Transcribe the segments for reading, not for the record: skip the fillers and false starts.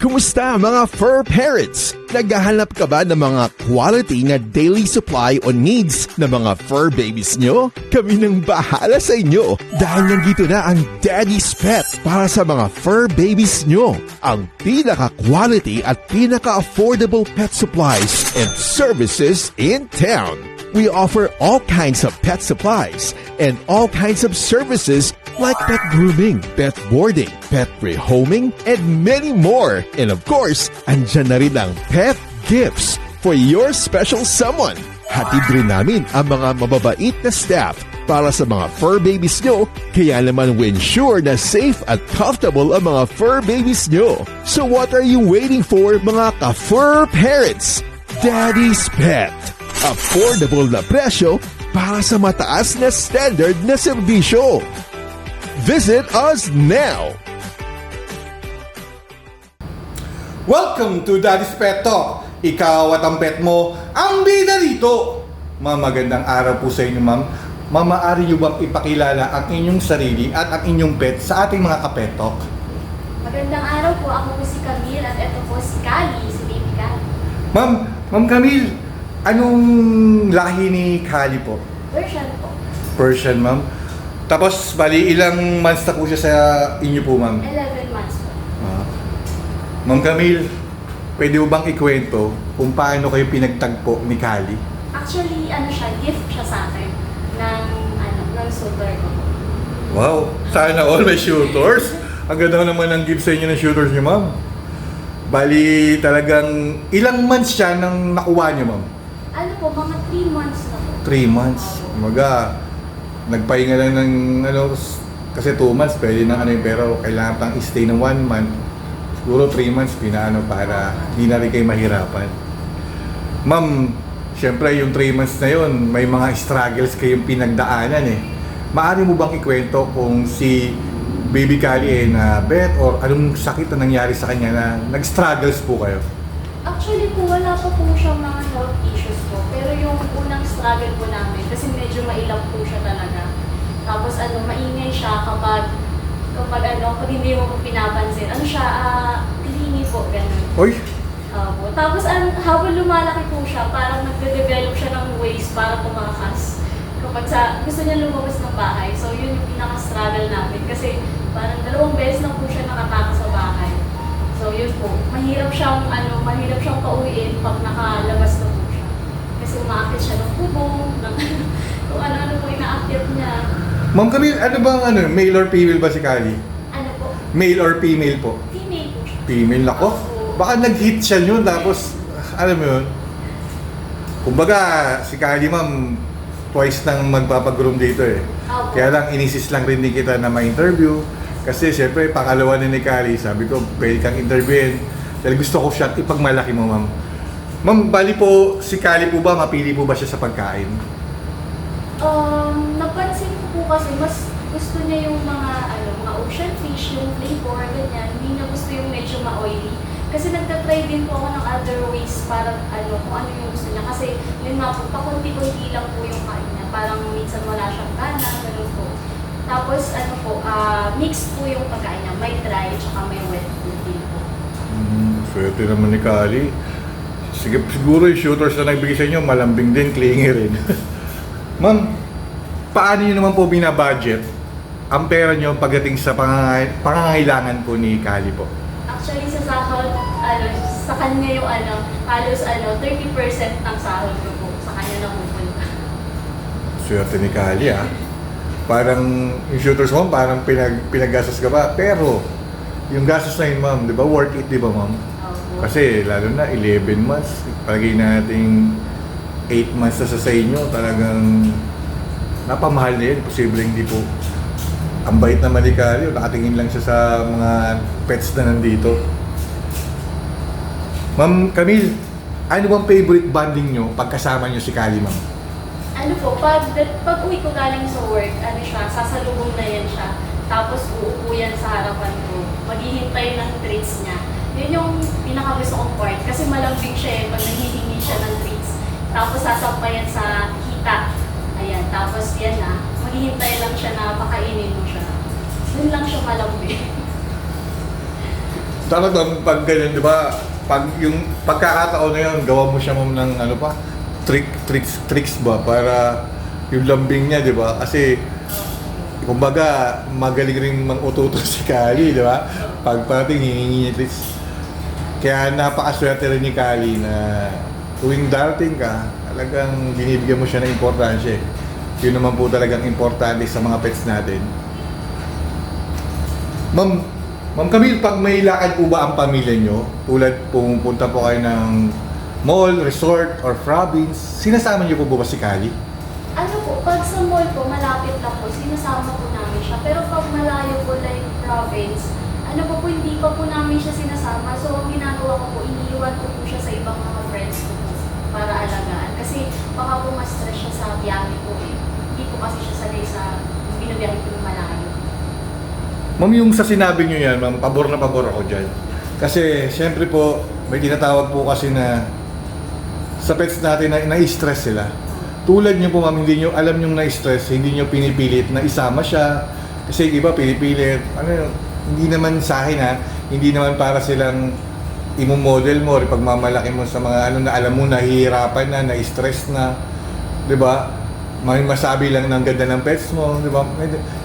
Kumusta mga fur parents? Naghahanap ka ba ng mga quality na daily supply o needs ng mga fur babies nyo? Kami nang bahala sa inyo dahil nandito na ang Daddy's Pet para sa mga fur babies nyo. Ang pinaka-quality at pinaka-affordable pet supplies and services in town. We offer all kinds of pet supplies and all kinds of services like pet grooming, pet boarding, pet rehoming, and many more. And of course, andyan na rin ang pet gifts for your special someone. Hatid rin namin ang mga mababait na staff para sa mga fur babies nyo, kaya naman we ensure na safe at comfortable ang mga fur babies nyo. So what are you waiting for, mga ka-fur parents? Daddy's Pet. Affordable na presyo para sa mataas na standard na serbisyo. Visit us now! Welcome to Daddy's Pet Talk. Ikaw at ang pet mo, ang bida dito. Magandang araw po sa inyo, ma'am. Ma'am, maaari niyo bang ipakilala ang inyong sarili at ang inyong pet sa ating mga ka-pet talk? Magandang araw po. Ako po si Camille at ito po si Kali, si Baby Kali. Ma'am Camille, anong lahi ni Kali po? Persian po. Persian, ma'am. Tapos, bali, ilang months na po siya sa inyo po, ma'am? 11 months po. Ma'am Camille, pwede mo bang ikwento kung paano kayo pinagtagpo ni Kali? Actually, gift siya sa akin ng suitor ko. Wow! Sana all may shooters. Ang ganda naman ng gift sa inyo ng shooters niyo, ma'am. Bali, talagang ilang months siya nang nakuha niyo, ma'am? Ano po, mga 3 months na po. 3 months. Umaga, nagpahinga lang ng kasi 2 months pwede na pero kailangan pang stay ng 1 month. Siguro 3 months para hindi na rin kayo mahirapan. Ma'am, syempre yung 3 months na yun, may mga struggles kayong pinagdaanan eh. Maaari mo bang ikwento kung si Baby Kali na bet or anong sakit na nangyari sa kanya na nag-struggles po kayo? Actually po, wala pa po siyang mga health issues po. Pero yung unang struggle po namin, kasi medyo mailap po siya talaga. Tapos maingay siya kapag hindi mo po pinapansin. Clingy po, ganun. Oy! Tapos habang lumalaki po siya, parang nagde-develop siya ng ways para tumakas. Kapag gusto niya lumabas ng bahay. So yun yung pinaka-struggle namin. Kasi parang 2 beses lang po siya nakatakas sa bahay. So yun po, mahirap siyang pauwiin pag nakalabas na po siya. Kasi umaakit siya ng bubong, kung ano-ano po inaakyat niya. Ma'am Camille, ano bang male or female ba si Kali? Ano po? Male or female po? Female po siya. Female ako? Baka nag-hit siya yun, tapos, alam mo yun, kumbaga, si Kali, ma'am, twice nang magpapagroom dito eh. Opo. Kaya lang, inisis lang rin din kita na ma-interview. Kasi, syempre, pangalawa ni Kali, sabi ko, pwede kang interviewin. Dahil gusto ko siya ipagmalaki mo, ma'am. Ma'am, bali po, si Kali po ba, mapili po ba siya sa pagkain? Napansin ko po kasi, mas gusto niya yung mga ocean fish, yung flavor, ganyan. Hindi niya gusto yung medyo ma-oily. Kasi nagtatry din po ako ng other ways para kung ano yung gusto niya. Kasi yun nga po, pakunti-kunti lang po yung kain niya. Parang minsan wala siyang gana, gano'n po. Tapos mix po yung pagkain niya. May dry, tsaka may wet food din po. Swerte naman ni Kali. Siguro yung shooters na nagbigay sa inyo, malambing din, clingy rin. Ma'am, paano nyo naman po binabudget ang pera nyo pagdating sa pangangailangan po ni Kali po? Actually, sa sahod, sa kanya yung halos 30% ng sahod ko po sa kanya napupunta. Swerte ni Kali Parang yung shooters mo, parang pinaggastos ka ba? Pero, yung gastos na yun, ma'am, di ba? Worth it, di ba, ma'am? Kasi, lalo na, 11 months. Palagay natin 8 months na sa inyo, talagang napamahal na yun. Posible hindi po. Ang bait naman ni Kali, nakatingin lang siya sa mga pets na nandito. Ma'am Camille, ano bang favorite bonding nyo pagkasama nyo si Kali, ma'am? Pag uwi ko galing sa work, sasalubong na yan siya. Tapos uupo yan sa harapan ko. Maghihintay ng treats niya. Yun yung pinakagusto kong part. Kasi malambing siya pag naghihingi siya ng treats. Tapos sasampayan sa hita. Ayan, tapos yan maghihintay lang siya na pakainin mo siya. Dun lang siya malambing. Talagang pag ganyan, di ba? Pag yung pagkakataon na yun, gawa mo siya ma'am ng ano pa, tricks ba para yung lambing niya, di ba? Kasi kumbaga, magaling rin mang-ututo si Kali, di ba? Pag parating, hihingi niya tricks. Kaya napakaswerte rin ni Kali na tuwing darating ka, talagang binibigyan mo siya ng importansya. Yun naman po talagang importante sa mga pets natin. Ma'am Camille, pag may lakad po ba ang pamilya nyo, tulad pumunta po kayo ng mall, resort, or province, sinasama nyo po ba si Kali? Ano po, pag sa mall po, malapit lang po, sinasama po namin siya. Pero pag malayo po, like province, ano po, hindi pa po namin siya sinasama. So, ang ginagawa ko po, iniiwan ko po siya sa ibang mga friends ko po para alagaan. Kasi baka po ma-stress siya sa biyahe po eh. Hindi po kasi siya sanay sa binabiyahe po ng malayo. Ma'am, yung sa sinabi nyo yan, ma'am, pabor na pabor ako dyan. Kasi, syempre po, may tinatawag po kasi na sa pets natin na na-stress sila. Tulad nyo po, ma'am, hindi nyo alam yung na-stress, hindi nyo pinipilit na isama siya. Kasi iba, pinipilit. Ano, hindi naman sa akin ha, hindi naman para silang imomodel mo, or pagmamalaki mo sa mga ano na alam mo, nahihirapan na, na-stress na. 'Di ba? May masabi lang ng ganda ng pets mo, 'di ba?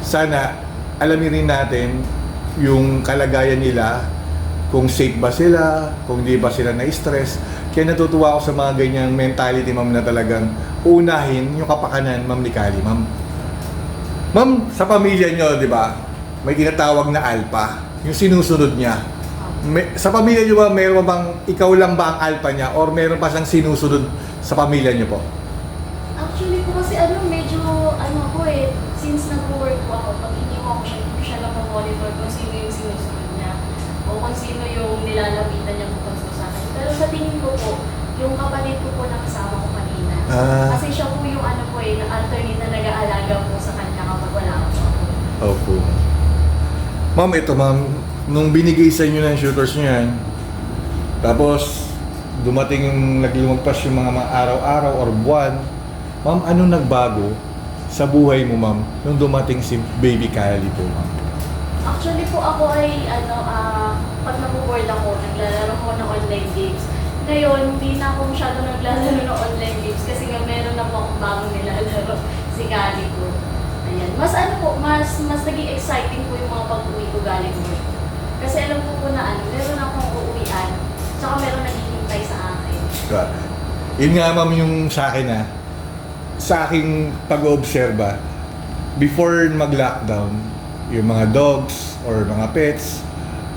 Sana alamin rin natin yung kalagayan nila, kung safe ba sila, kung di ba sila na-stress. Kaya natutuwa ako sa mga ganyang mentality, ma'am, na talagang unahin yung kapakanan, ma'am, ni Kali, ma'am. Ma'am, sa pamilya nyo, di ba, may tinatawag na alpha, yung sinusunod niya. Sa pamilya nyo ba, meron bang, ikaw lang ba ang alpha niya, or meron pa siyang sinusunod sa pamilya nyo po? Actually po kasi medyo po eh, since nag-work po ako, pag iniwan ko siya, hindi ko siya lang monitor kung sino yung sinusunod niya o kung sino yung nilalapitan niya bukod sa akin. Pero sa tingin ko po, yung kapatid ko po na kasama ko kanina. Kasi siya po yung na alternate na nag-aalaga po sa kanya kapag wala ako. Opo. Ma'am, ito ma'am, nung binigay sa inyo ng shooters nyo yan, tapos dumating yung naglumagpas yung mga araw-araw or buwan, ma'am, anong nagbago sa buhay mo, ma'am, nung dumating si Baby Kali po, ma'am? Actually po ako ay pag nabuboard ako, naglalaro ko ng online games. Ngayon, hindi na ako masyado naglalaro ng online games kasi nga meron na po akong bagong nilalaro, si Kali ko. Ayan. Mas naging exciting po yung mga pag-uwi ko galing work. Kasi alam ko po na meron akong uuwian, tsaka meron naghihintay sa akin. Yun nga, ma'am, yung sa akin sa aking pag-oobserba, before mag-lockdown, yung mga dogs or mga pets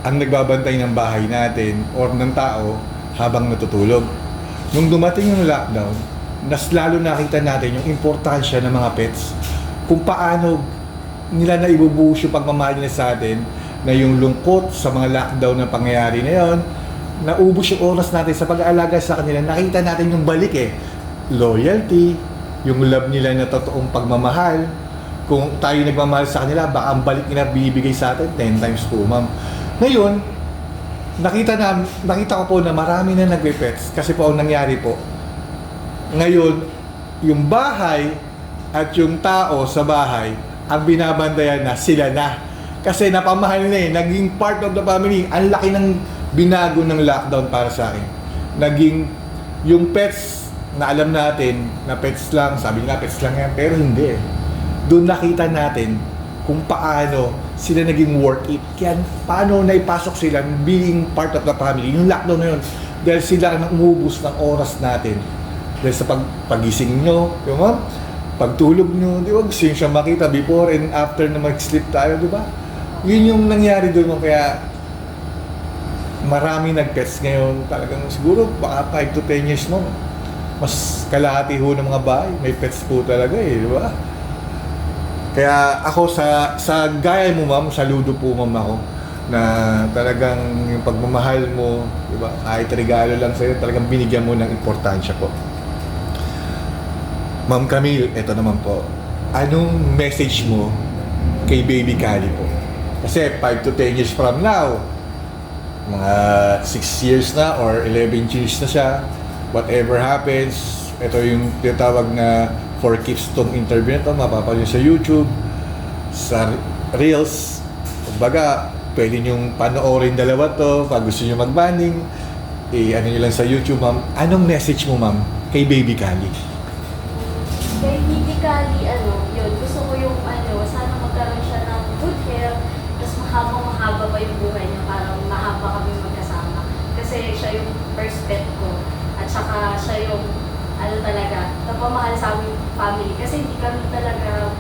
ang nagbabantay ng bahay natin or ng tao habang natutulog. Nung dumating yung lockdown, lalo nakita natin yung importansya ng mga pets, kung paano nila na ibubuhos yung pagmamahal nila sa atin, na yung lungkot sa mga lockdown na pangyayari na yon, naubos yung oras natin sa pag-aalaga sa kanila, nakita natin yung balik loyalty, yung love nila na totoong pagmamahal. Kung tayo nagmamahal sa kanila, baka ang balik nila bibigay sa atin 10 times po, ma'am. Ngayon, nakita ko po na marami na nagpe-pets kasi po ang nangyari po. Ngayon, yung bahay at yung tao sa bahay, ang binabandayan na sila na. Kasi napamahal na naging part of the family. Ang laki ng binago ng lockdown para sa akin. Naging yung pets na alam natin na pets lang, sabi nila pets lang yan, pero hindi. Doon nakita natin kung paano sila naging worth it. Kaya paano naipasok sila being part of the family. Yung lockdown na yun, dahil sila ang umubos ng oras natin. Dahil sa pagising nyo, yung pagtulog nyo, di ba? Gusto nyo siya makita before and after na mag-sleep tayo, di ba? Yun yung nangyari doon. Kaya marami nag-pets ngayon. Talagang siguro baka 5 to 10 years mo. Mas kalahati ho ng mga bahay. May pets po talaga di ba? Kaya ako sa gaya mo, ma'am, saludo po, ma'am, ako na talagang yung pagmamahal mo, di ba? Kahit regalo lang sa'yo, talagang binigyan mo ng importansya po. Ma'am Camille, eto naman po. Anong message mo kay Baby Kali po? Kasi 5 to 10 years from now, mga 6 years na or 11 years na siya, whatever happens, ito yung tinatawag na for keeps tong interview na ito, mapapanood sa YouTube, sa Reels. Kumbaga, pwede nyong panoorin dalawa to. Pag gusto nyo mag-banding, ano nyo lang sa YouTube, ma'am. Anong message mo, ma'am, kay Baby Cali? Kay Baby Cali, yun, gusto ko yung sana magkaroon siya ng good health, tapos mahaba pa yung buhay niya para mahaba kami magkasama. Kasi siya yung first pet ko, at saka siya yung, talaga, napamahal sa aming family. Kasi hindi kami talaga,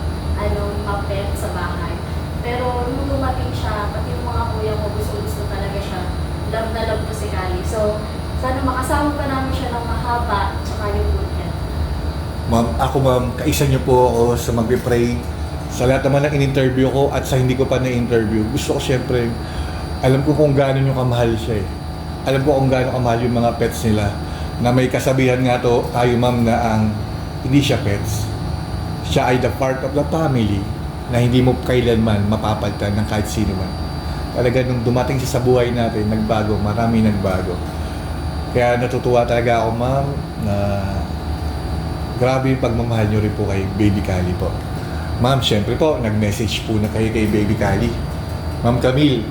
mapet sa bahay. Pero nung dumating siya, pati yung mga kuya ko, gusto talaga siya. Love na love ko si Cali. So, sana makasama pa namin siya ng mahaba, at saka yung good health. Ma'am, ako ma'am, kaisa niyo po ako sa magpe-pray sa lahat naman ng in-interview ko at sa hindi ko pa na-interview. Gusto ko siyempre, alam ko kung gaano nyo kamahal siya eh. Alam ko kung gaano kamahal yung mga pets nila. Na may kasabihan nga to, tayo ma'am, na ang hindi siya pets. Siya ay the part of the family na hindi mo kailanman mapapalitan ng kahit sino man. Talaga nung dumating siya sa buhay natin, nagbago, marami nagbago. Kaya natutuwa talaga ako ma'am na grabe yung pagmamahal nyo rin po kay Baby Cali po. Ma'am, syempre po, nag-message po na kayo kay Baby Cali. Ma'am Camille,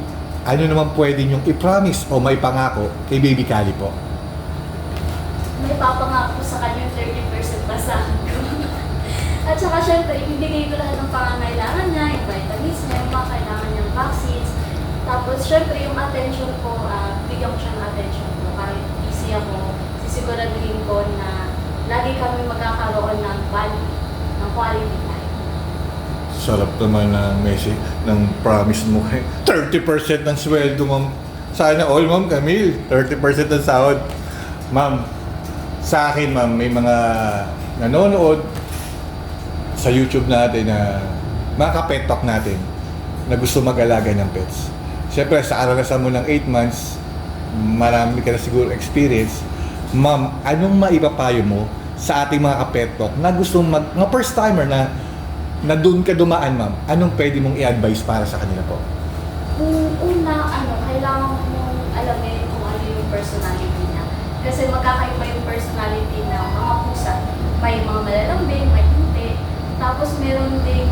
ano naman pwede nyong i-promise o may pangako kay Baby Cali po? May papangako sa kanya 30% pa sa akin. At saka syempre, ibibigay ko lahat ng pangangailangan niya, yung vitamins niya, yung mga kailangan niyang vaccines. Tapos syempre, yung attention ko, bigyan ko siya ng attention ko. Kahit busy ako, sisiguraduhin ko na lagi kami magkakaroon ng value, ng quality time. Sarap naman ng message, ng promise mo kay 30% ng sweldo, ma'am. Sana all, ma'am Camille, 30% ng sahod. Ma'am, sa akin, ma'am, may mga nanonood sa YouTube natin na mga ka-pet talk natin na gusto mag-alaga ng pets. Siyempre, sa karanasan mo ng 8 months, marami ka na siguro experience. Ma'am, anong maipapayo mo sa ating mga ka-pet talk na gusto mga first timer na doon ka dumaan, ma'am? Anong pwede mong i-advise para sa kanila po? Una, kailangan mong alamin kung ano yung personality niya. Kasi magkakaiba yung personality ng mga pusa. May mga malalambing, may hindi. Tapos meron ding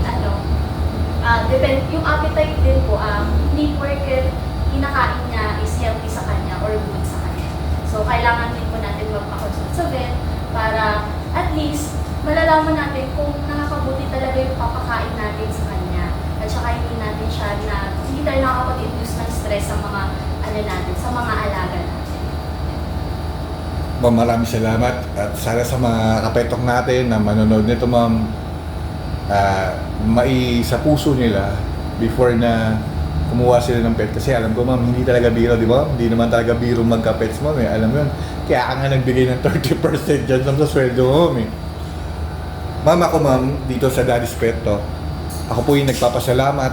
yung appetite din po, hindi porket kinakain niya is healthy sa kanya or good sa kanya. So, kailangan din po natin magpa-consult sa vet para at least malalaman natin kung nakakabuti talaga yung papakain natin sa kanya. At saka hindi tayo nakakapag-induce ng stress sa mga natin, sa mga alaga natin. Ma'am, maraming salamat at sana sa mga kapetok natin na manonood nito, ma'am, sa puso nila before na kumuha sila ng pet. Kasi alam ko, ma'am, hindi talaga biro, di ba? Hindi naman talaga biro magka-pets, ma'am, eh. Alam mo yun, kaya ka nga nagbigay ng 30% dyan sa sweldo mo, ma'am, eh. Ma'am, ako, ma'am, dito sa Daddy's Pet Talk, ako po yung nagpapasalamat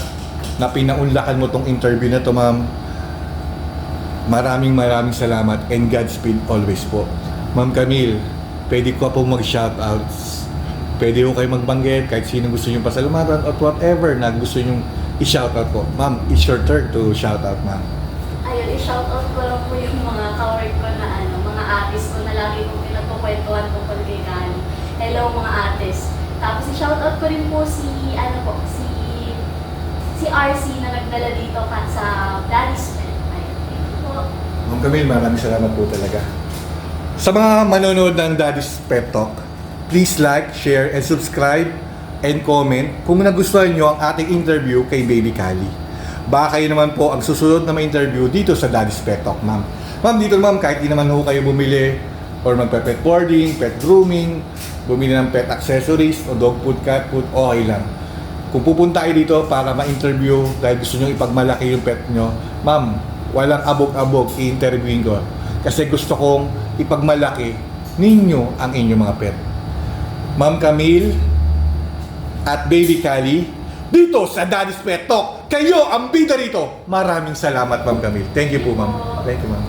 na pinaunlakan mo tong interview na to, ma'am. Maraming salamat and Godspeed always po. Ma'am Camille, pwede ko po mag-shoutouts. Pwede ko kayo magbanggit kahit sino gusto nyo pasalamatan at whatever na gusto nyo i-shoutout po. Ma'am, it's your turn to shoutout, ma'am. Ayun, i-shoutout ko lang po yung mga ka-work ko na mga artist ko na lagi kong pinagkukwentuhan tungkol kay Cali. Hello mga artist. Tapos i-shoutout ko rin po si RC na nagdala dito sa Daddy's Pet. Ma'am Camille, maraming salamat po talaga. Sa mga manonood ng Daddy's Pet Talk, please like, share, and subscribe and comment kung nagustuhan nyo ang ating interview kay Baby Cali. Baka kayo naman po ang susunod na may interview dito sa Daddy's Pet Talk, ma'am. Ma'am, dito ma'am, kahit di naman ho kayo bumili or magpe-pet boarding, pet grooming, bumili ng pet accessories o dog food, cat food, okay lang. Kung pupunta kayo dito para ma-interview dahil gusto nyo ipagmalaki yung pet nyo, ma'am, walang abog-abog i-interviewin ko. Kasi gusto kong ipagmalaki ninyo ang inyong mga pet. Ma'am Camille at Baby Cali, dito sa Daddy's Pet Talk, kayo ang bida rito. Maraming salamat, Ma'am Camille. Thank you po, ma'am. Thank you, ma'am.